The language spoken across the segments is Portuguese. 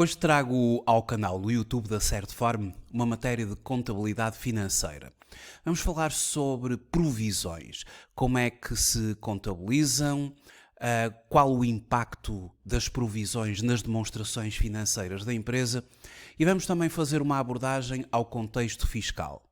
Hoje trago ao canal do YouTube da Certform uma matéria de contabilidade financeira. Vamos falar sobre provisões, como é que se contabilizam, qual o impacto das provisões nas demonstrações financeiras da empresa e vamos também fazer uma abordagem ao contexto fiscal.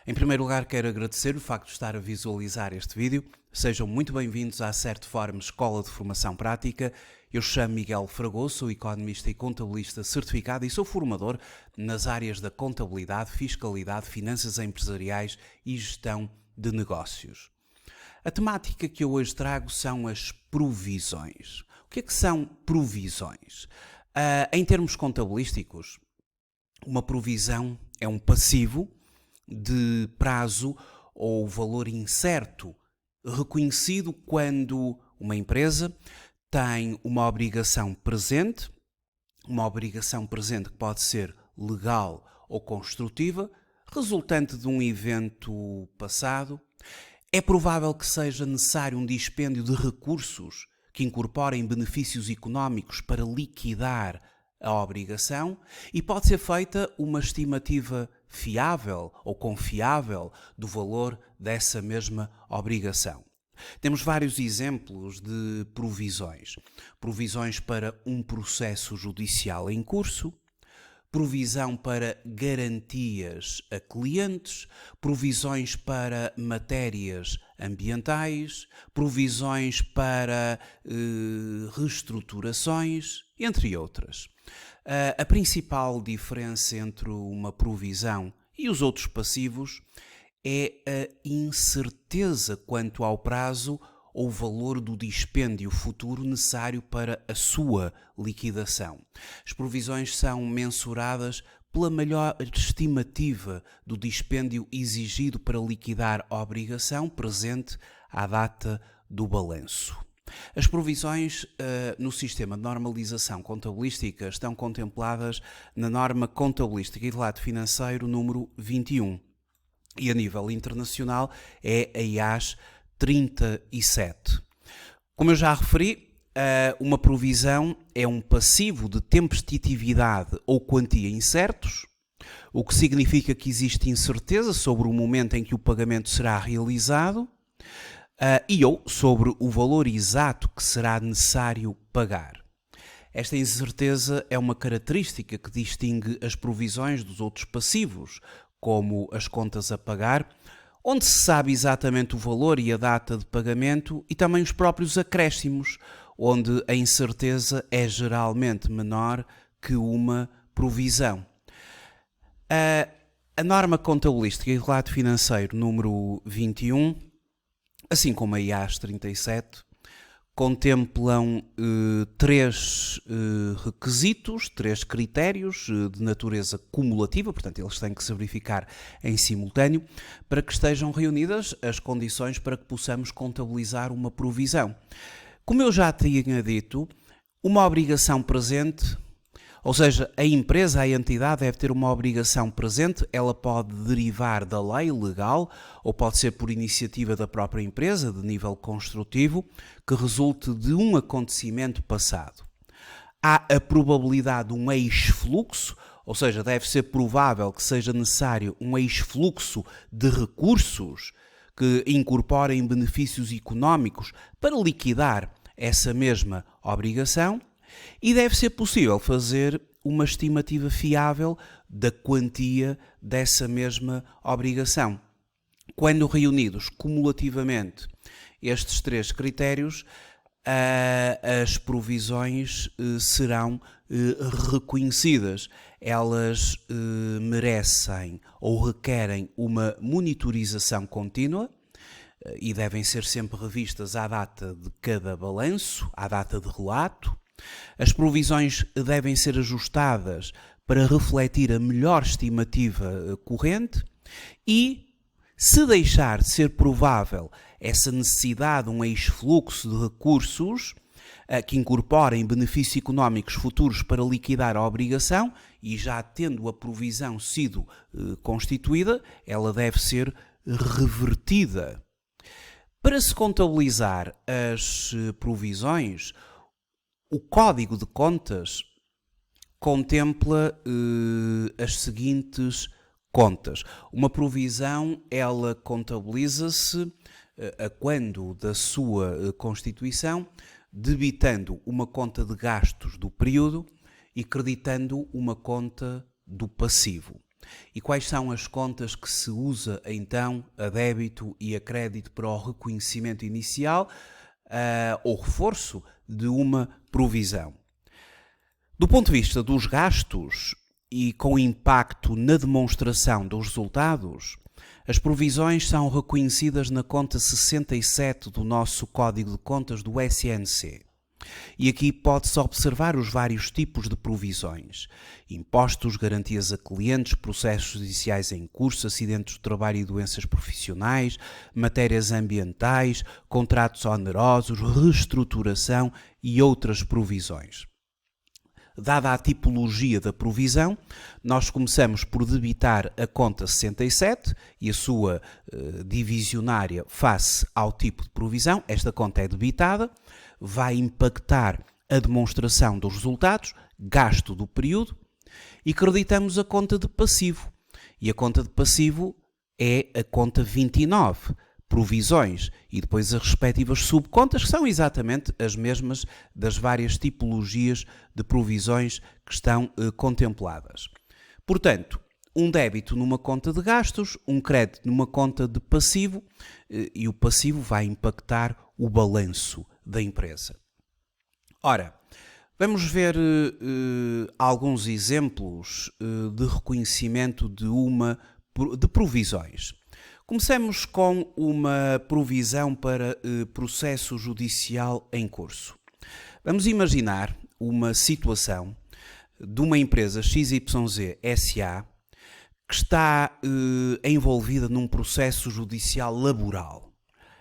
Em primeiro lugar, quero agradecer o facto de estar a visualizar este vídeo. Sejam muito bem-vindos à Certform Escola de Formação Prática. Eu chamo Miguel Fragoso, sou economista e contabilista certificado e sou formador nas áreas da contabilidade, fiscalidade, finanças empresariais e gestão de negócios. A temática que eu hoje trago são as provisões. O que é que são provisões? Em termos contabilísticos, uma provisão é um passivo de prazo ou valor incerto, reconhecido quando uma empresa tem uma obrigação presente que pode ser legal ou construtiva, resultante de um evento passado. É provável que seja necessário um dispêndio de recursos que incorporem benefícios económicos para liquidar a obrigação e pode ser feita uma estimativa fiável ou confiável do valor dessa mesma obrigação. Temos vários exemplos de provisões. Provisões para um processo judicial em curso, provisão para garantias a clientes, provisões para matérias ambientais, provisões para reestruturações, entre outras. A principal diferença entre uma provisão e os outros passivos é a incerteza quanto ao prazo ou valor do dispêndio futuro necessário para a sua liquidação. As provisões são mensuradas pela maior estimativa do dispêndio exigido para liquidar a obrigação presente à data do balanço. As provisões no sistema de normalização contabilística estão contempladas na norma contabilística e de lado financeiro número 21 e a nível internacional é a IAS 37. Como eu já referi, uma provisão é um passivo de tempestividade ou quantia incertos, o que significa que existe incerteza sobre o momento em que o pagamento será realizado ou sobre o valor exato que será necessário pagar. Esta incerteza é uma característica que distingue as provisões dos outros passivos, como as contas a pagar, onde se sabe exatamente o valor e a data de pagamento, e também os próprios acréscimos, onde a incerteza é geralmente menor que uma provisão. A norma contabilística e relato financeiro número 21, assim como a IAS 37, contemplam três requisitos, três critérios de natureza cumulativa, portanto eles têm que se verificar em simultâneo, para que estejam reunidas as condições para que possamos contabilizar uma provisão. Como eu já tinha dito, uma obrigação presente, ou seja, a empresa, a entidade deve ter uma obrigação presente, ela pode derivar da lei legal ou pode ser por iniciativa da própria empresa, de nível construtivo, que resulte de um acontecimento passado. Há a probabilidade de um ex-fluxo, ou seja, deve ser provável que seja necessário um ex-fluxo de recursos que incorporem benefícios económicos para liquidar essa mesma obrigação. E deve ser possível fazer uma estimativa fiável da quantia dessa mesma obrigação. Quando reunidos cumulativamente estes três critérios, as provisões serão reconhecidas. Elas merecem ou requerem uma monitorização contínua e devem ser sempre revistas à data de cada balanço, à data de relato. As provisões devem ser ajustadas para refletir a melhor estimativa corrente e, se deixar de ser provável essa necessidade de um ex-fluxo de recursos que incorporem benefícios económicos futuros para liquidar a obrigação e já tendo a provisão sido constituída, ela deve ser revertida. Para se contabilizar as provisões, o Código de Contas contempla as seguintes contas. Uma provisão, ela contabiliza-se a quando da sua constituição, debitando uma conta de gastos do período e creditando uma conta do passivo. E quais são as contas que se usa então a débito e a crédito para o reconhecimento inicial ou reforço de uma provisão? Do ponto de vista dos gastos e com impacto na demonstração dos resultados, as provisões são reconhecidas na conta 67 do nosso Código de Contas do SNC. E aqui pode-se observar os vários tipos de provisões: impostos, garantias a clientes, processos judiciais em curso, acidentes de trabalho e doenças profissionais, matérias ambientais, contratos onerosos, reestruturação e outras provisões. Dada a tipologia da provisão, nós começamos por debitar a conta 67 e a sua divisionária face ao tipo de provisão. Esta conta é debitada, vai impactar a demonstração dos resultados, gasto do período, e creditamos a conta de passivo. E a conta de passivo é a conta 29, provisões, e depois as respectivas subcontas, que são exatamente as mesmas das várias tipologias de provisões que estão contempladas. Portanto, um débito numa conta de gastos, um crédito numa conta de passivo, e o passivo vai impactar o balanço da empresa. Ora, vamos ver alguns exemplos de reconhecimento de provisões. Comecemos com uma provisão para processo judicial em curso. Vamos imaginar uma situação de uma empresa XYZ SA que está envolvida num processo judicial laboral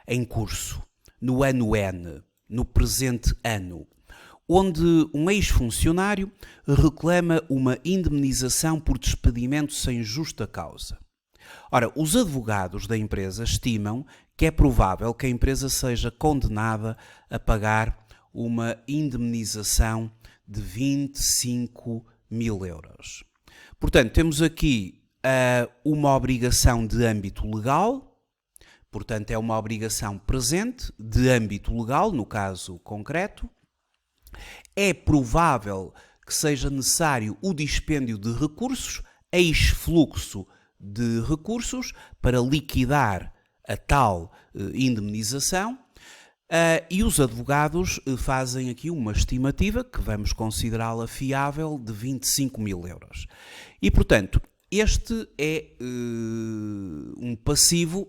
em curso, no ano N, no presente ano, onde um ex-funcionário reclama uma indemnização por despedimento sem justa causa. Ora, os advogados da empresa estimam que é provável que a empresa seja condenada a pagar uma indemnização de 25 mil euros. Portanto, temos aqui uma obrigação de âmbito legal, portanto é uma obrigação presente de âmbito legal, no caso concreto. É provável que seja necessário o dispêndio de recursos, ex-fluxo de recursos, para liquidar a tal indemnização, e os advogados fazem aqui uma estimativa, que vamos considerá-la fiável, de 25 mil euros. E, portanto, este é um passivo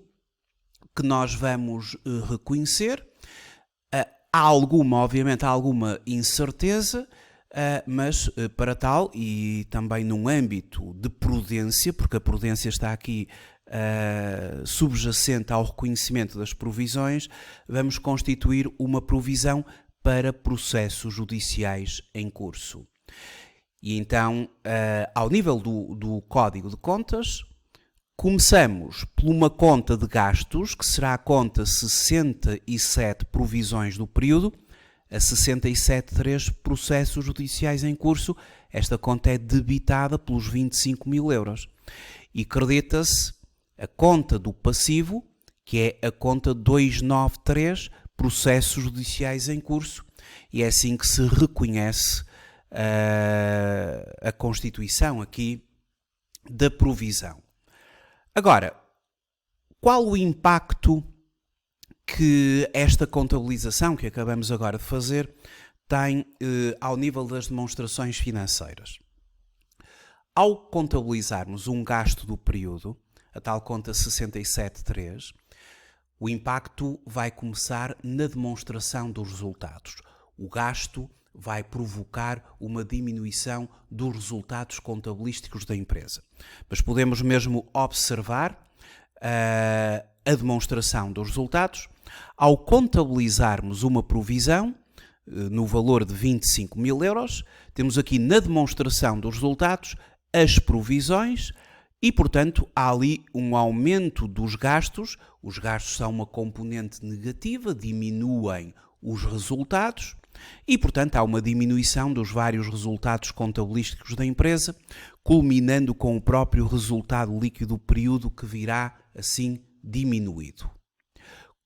que nós vamos reconhecer. Obviamente, há alguma incerteza, mas para tal, e também num âmbito de prudência, porque a prudência está aqui subjacente ao reconhecimento das provisões, vamos constituir uma provisão para processos judiciais em curso. E então, ao nível do Código de Contas, começamos por uma conta de gastos, que será a conta 67 provisões do período, a 67.3 processos judiciais em curso. Esta conta é debitada pelos 25 mil euros. E credita-se a conta do passivo, que é a conta 293 processos judiciais em curso, e é assim que se reconhece a constituição aqui da provisão. Agora, qual o impacto que esta contabilização que acabamos agora de fazer tem ao nível das demonstrações financeiras? Ao contabilizarmos um gasto do período, a tal conta 67.3, o impacto vai começar na demonstração dos resultados. O gasto vai provocar uma diminuição dos resultados contabilísticos da empresa. Mas podemos mesmo observar a demonstração dos resultados. Ao contabilizarmos uma provisão no valor de 25 mil euros, temos aqui na demonstração dos resultados as provisões e, portanto, há ali um aumento dos gastos. Os gastos são uma componente negativa, diminuem os resultados, e, portanto, há uma diminuição dos vários resultados contabilísticos da empresa, culminando com o próprio resultado líquido do período que virá, assim, diminuído.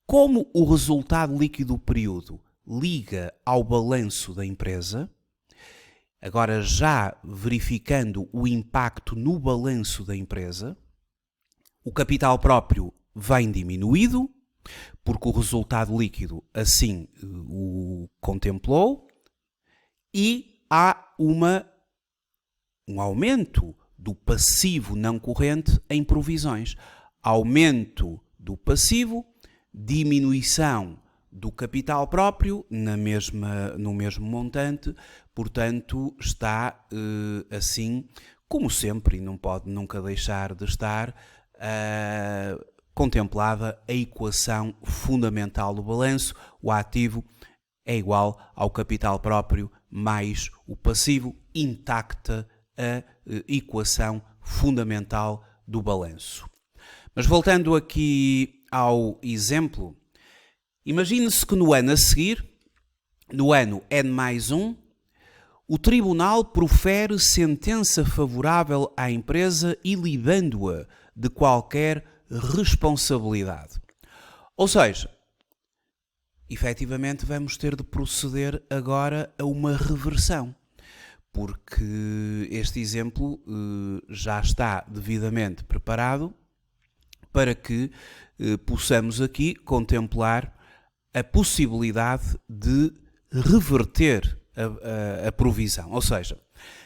Como o resultado líquido do período liga ao balanço da empresa, agora já verificando o impacto no balanço da empresa, o capital próprio vem diminuído, porque o resultado líquido assim o contemplou, e há um aumento do passivo não corrente em provisões. Aumento do passivo, diminuição do capital próprio no mesmo montante, portanto está assim, como sempre, e não pode nunca deixar de estar contemplada a equação fundamental do balanço. O ativo é igual ao capital próprio mais o passivo, intacta a equação fundamental do balanço. Mas voltando aqui ao exemplo, imagine-se que no ano a seguir, no ano N+1, o tribunal profere sentença favorável à empresa e libando-a de qualquer responsabilidade. Ou seja, efetivamente vamos ter de proceder agora a uma reversão, porque este exemplo já está devidamente preparado para que possamos aqui contemplar a possibilidade de reverter a provisão. Ou seja,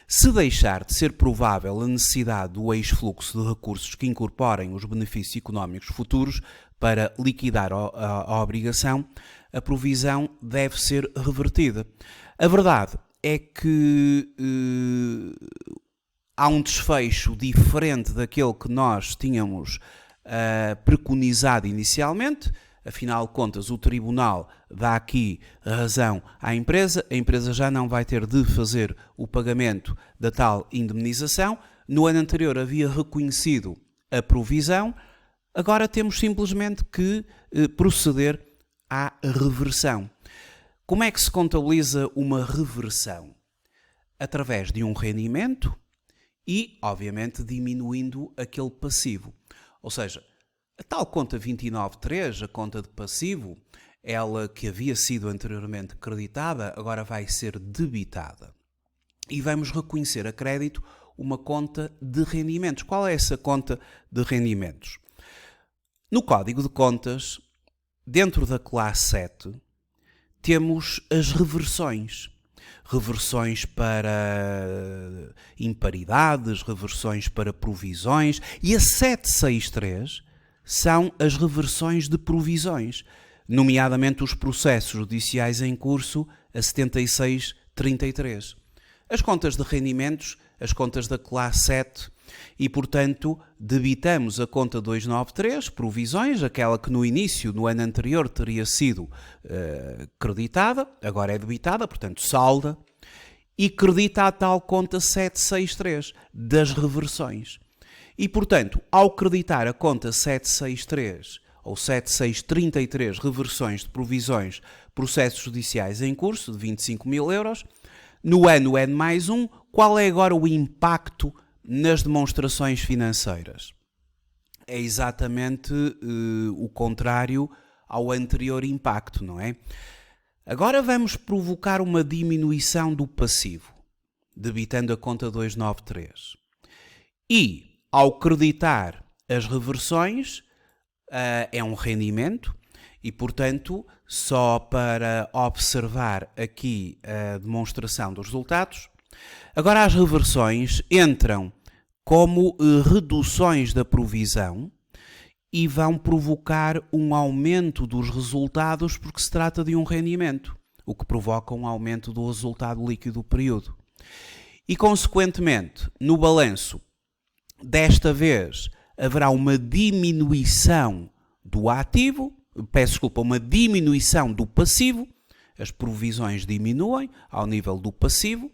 se deixar de ser provável a necessidade do ex-fluxo de recursos que incorporem os benefícios económicos futuros para liquidar a obrigação, a provisão deve ser revertida. A verdade é que há um desfecho diferente daquele que nós tínhamos preconizado inicialmente. Afinal de contas, o tribunal dá aqui razão à empresa, a empresa já não vai ter de fazer o pagamento da tal indemnização. No ano anterior havia reconhecido a provisão, agora temos simplesmente que proceder à reversão. Como é que se contabiliza uma reversão? Através de um rendimento e, obviamente, diminuindo aquele passivo. Ou seja, a tal conta 29.3, a conta de passivo, ela que havia sido anteriormente creditada, agora vai ser debitada. E vamos reconhecer a crédito uma conta de rendimentos. Qual é essa conta de rendimentos? No Código de Contas, dentro da classe 7, temos as reversões. Reversões para imparidades, reversões para provisões, e a 763 são as reversões de provisões, nomeadamente os processos judiciais em curso, a 7633. As contas de rendimentos, as contas da classe 7, e, portanto, debitamos a conta 293, provisões, aquela que no início, no ano anterior, teria sido creditada, agora é debitada, portanto, salda, e credita a tal conta 763 das reversões. E, portanto, ao creditar a conta 763 ou 7633 reversões de provisões, processos judiciais em curso de 25.000 euros, no ano N+1, qual é agora o impacto nas demonstrações financeiras? É exatamente o contrário ao anterior impacto, não é? Agora vamos provocar uma diminuição do passivo, debitando a conta 293. E, ao creditar as reversões, é um rendimento e, portanto, só para observar aqui a demonstração dos resultados, agora as reversões entram como reduções da provisão e vão provocar um aumento dos resultados porque se trata de um rendimento, o que provoca um aumento do resultado líquido do período. E, consequentemente, no balanço, desta vez haverá uma diminuição do ativo, uma diminuição do passivo, as provisões diminuem ao nível do passivo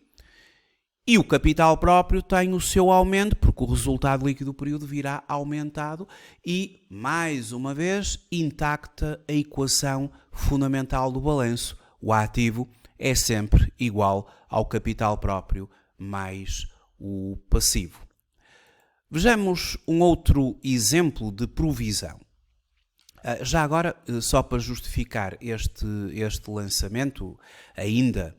e o capital próprio tem o seu aumento, porque o resultado líquido do período virá aumentado e, mais uma vez, intacta a equação fundamental do balanço. O ativo é sempre igual ao capital próprio mais o passivo. Vejamos um outro exemplo de provisão. Já agora, só para justificar este lançamento, ainda,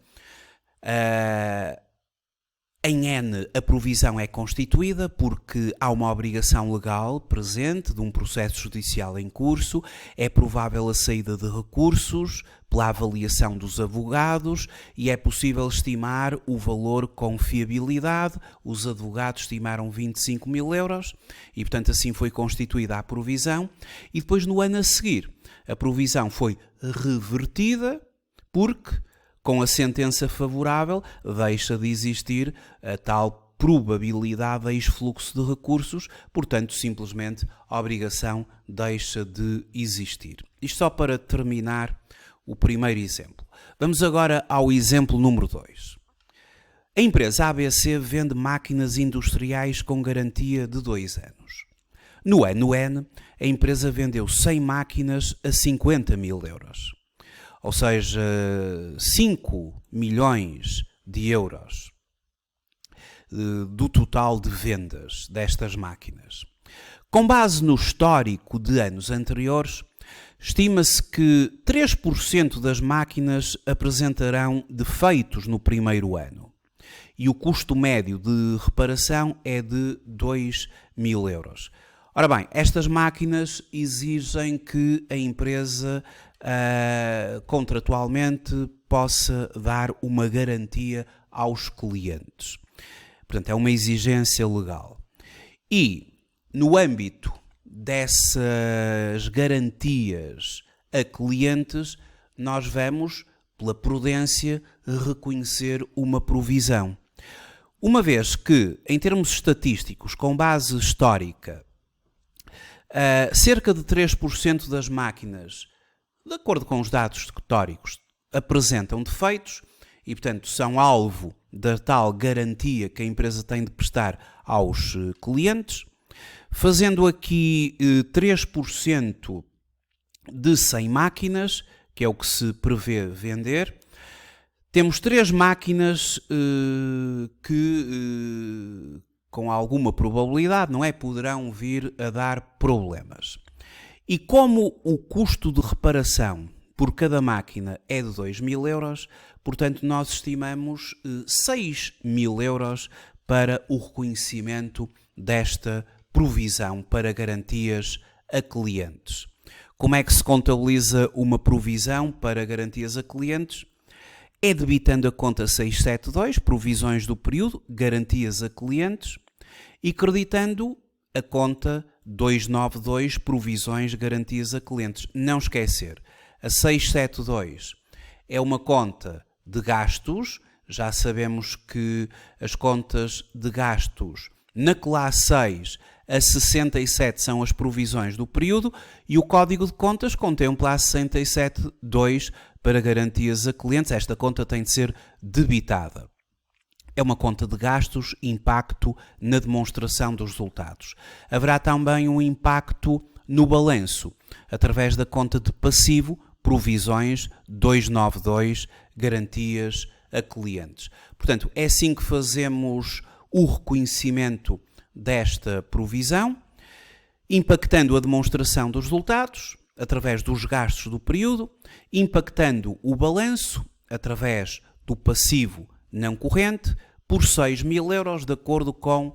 em N a provisão é constituída porque há uma obrigação legal presente de um processo judicial em curso, é provável a saída de recursos pela avaliação dos advogados e é possível estimar o valor com fiabilidade. Os advogados estimaram 25 mil euros e, portanto, assim foi constituída a provisão. E depois, no ano a seguir, a provisão foi revertida porque, com a sentença favorável, deixa de existir a tal probabilidade de exfluxo de recursos, portanto, simplesmente a obrigação deixa de existir. Isto só para terminar o primeiro exemplo. Vamos agora ao exemplo número 2. A empresa ABC vende máquinas industriais com garantia de 2 anos. No ano N, a empresa vendeu 100 máquinas a 50 mil euros. Ou seja, 5 milhões de euros do total de vendas destas máquinas. Com base no histórico de anos anteriores, estima-se que 3% das máquinas apresentarão defeitos no primeiro ano e o custo médio de reparação é de 2 mil euros. Ora bem, estas máquinas exigem que a empresa contratualmente possa dar uma garantia aos clientes. Portanto, é uma exigência legal. E, no âmbito dessas garantias a clientes, nós vamos, pela prudência, reconhecer uma provisão. Uma vez que, em termos estatísticos, com base histórica, cerca de 3% das máquinas, de acordo com os dados históricos, apresentam defeitos e, portanto, são alvo da tal garantia que a empresa tem de prestar aos clientes. Fazendo aqui 3% de 100 máquinas, que é o que se prevê vender, temos 3 máquinas que, com alguma probabilidade, não é, poderão vir a dar problemas. E como o custo de reparação por cada máquina é de 2 mil euros, portanto, nós estimamos 6 mil euros para o reconhecimento desta provisão para garantias a clientes. Como é que se contabiliza uma provisão para garantias a clientes? É debitando a conta 672, provisões do período, garantias a clientes, e creditando a conta 292, provisões, garantias a clientes. Não esquecer, a 672 é uma conta de gastos. Já sabemos que as contas de gastos na classe 6 a 67 são as provisões do período e o código de contas contempla a 67.2 para garantias a clientes. Esta conta tem de ser debitada. É uma conta de gastos, impacto na demonstração dos resultados. Haverá também um impacto no balanço, através da conta de passivo, provisões 292, garantias a clientes. Portanto, é assim que fazemos o reconhecimento desta provisão, impactando a demonstração dos resultados, através dos gastos do período, impactando o balanço, através do passivo não corrente, por 6 mil euros, de acordo com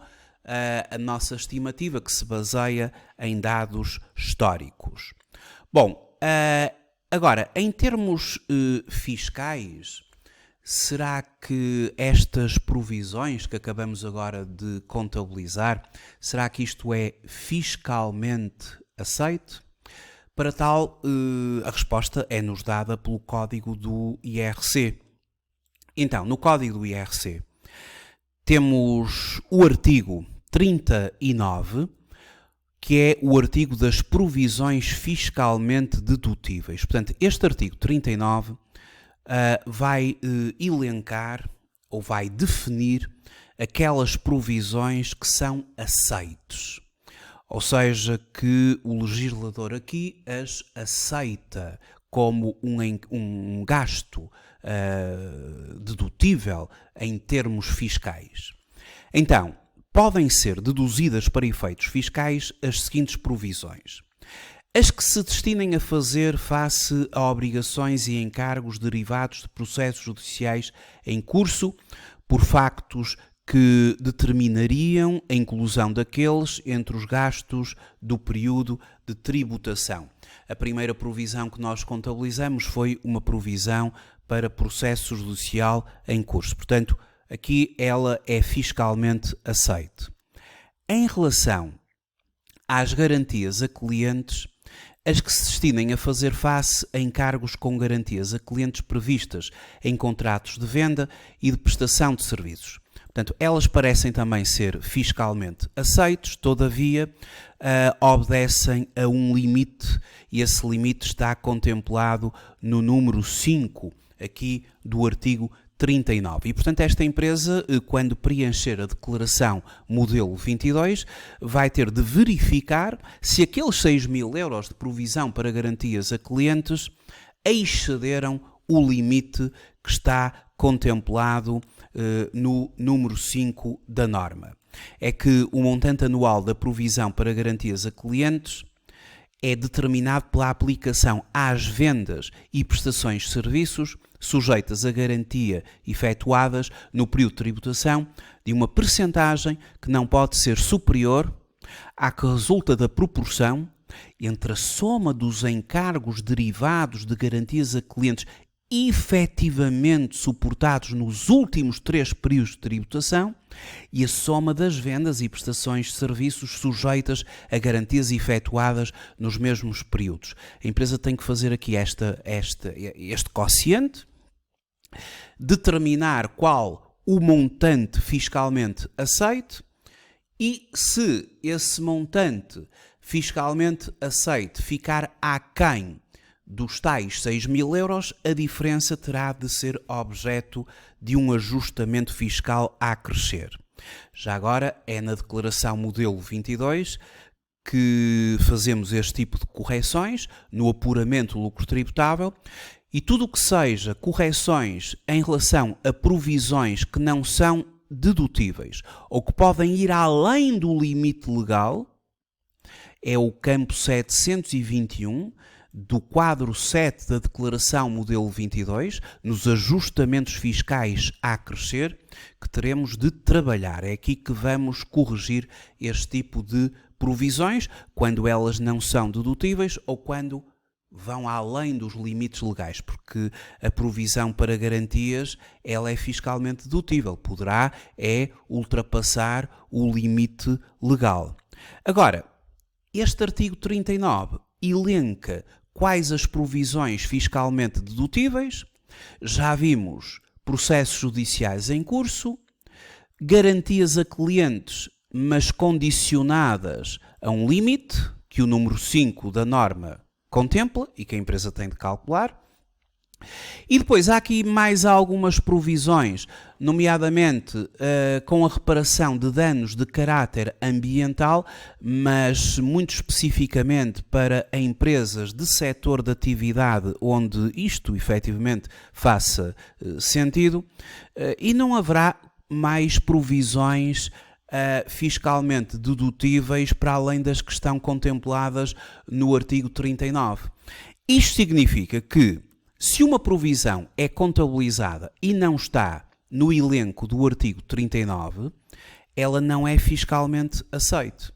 a nossa estimativa, que se baseia em dados históricos. Bom, agora, em termos fiscais, será que estas provisões que acabamos agora de contabilizar, será que isto é fiscalmente aceito? Para tal, a resposta é-nos dada pelo código do IRC. Então, no código do IRC, temos o artigo 39, que é o artigo das provisões fiscalmente dedutíveis. Portanto, este artigo 39 vai elencar ou vai definir aquelas provisões que são aceites. Ou seja, que o legislador aqui as aceita como um gasto dedutível em termos fiscais. Então, podem ser deduzidas para efeitos fiscais as seguintes provisões: as que se destinem a fazer face a obrigações e encargos derivados de processos judiciais em curso por factos que determinariam a inclusão daqueles entre os gastos do período de tributação. A primeira provisão que nós contabilizamos foi uma provisão para processo judicial em curso. Portanto, aqui ela é fiscalmente aceite. Em relação às garantias a clientes, as que se destinem a fazer face a encargos com garantias a clientes previstas em contratos de venda e de prestação de serviços. Portanto, elas parecem também ser fiscalmente aceites, todavia obedecem a um limite e esse limite está contemplado no número 5 aqui do artigo 39. E, portanto, esta empresa, quando preencher a declaração modelo 22, vai ter de verificar se aqueles 6.000 euros de provisão para garantias a clientes excederam o limite que está contemplado no número 5 da norma. É que o montante anual da provisão para garantias a clientes é determinado pela aplicação às vendas e prestações de serviços sujeitas a garantia efetuadas no período de tributação de uma percentagem que não pode ser superior à que resulta da proporção entre a soma dos encargos derivados de garantias a clientes efetivamente suportados nos últimos 3 períodos de tributação e a soma das vendas e prestações de serviços sujeitas a garantias efetuadas nos mesmos períodos. A empresa tem que fazer aqui este quociente, determinar qual o montante fiscalmente aceite e, se esse montante fiscalmente aceite ficar aquém dos tais 6.000 euros, a diferença terá de ser objeto de um ajustamento fiscal a crescer. Já agora é na declaração modelo 22 que fazemos este tipo de correções no apuramento do lucro tributável e tudo o que seja correções em relação a provisões que não são dedutíveis ou que podem ir além do limite legal é o campo 721 do quadro 7 da declaração modelo 22, nos ajustamentos fiscais a crescer, que teremos de trabalhar. É aqui que vamos corrigir este tipo de provisões, quando elas não são dedutíveis ou quando vão além dos limites legais, porque a provisão para garantias ela é fiscalmente dedutível, poderá ultrapassar o limite legal. Agora, este artigo 39 elenca quais as provisões fiscalmente dedutíveis, já vimos processos judiciais em curso, garantias a clientes, mas condicionadas a um limite que o número 5 da norma contempla e que a empresa tem de calcular. E depois há aqui mais algumas provisões, nomeadamente com a reparação de danos de caráter ambiental, mas muito especificamente para empresas de setor de atividade onde isto efetivamente faça sentido, e não haverá mais provisões fiscalmente dedutíveis para além das que estão contempladas no artigo 39. Isto significa que, se uma provisão é contabilizada e não está no elenco do artigo 39, ela não é fiscalmente aceite.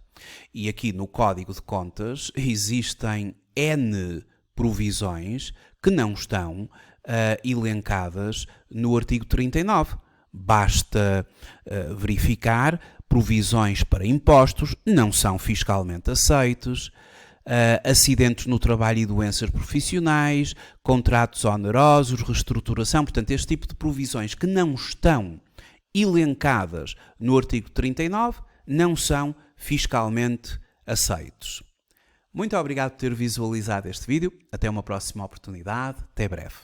E aqui no Código de Contas existem N provisões que não estão elencadas no artigo 39. Basta verificar, provisões para impostos não são fiscalmente aceites, acidentes no trabalho e doenças profissionais, contratos onerosos, reestruturação, portanto, este tipo de provisões que não estão elencadas no artigo 39 não são fiscalmente aceitos. Muito obrigado por ter visualizado este vídeo. Até uma próxima oportunidade. Até breve.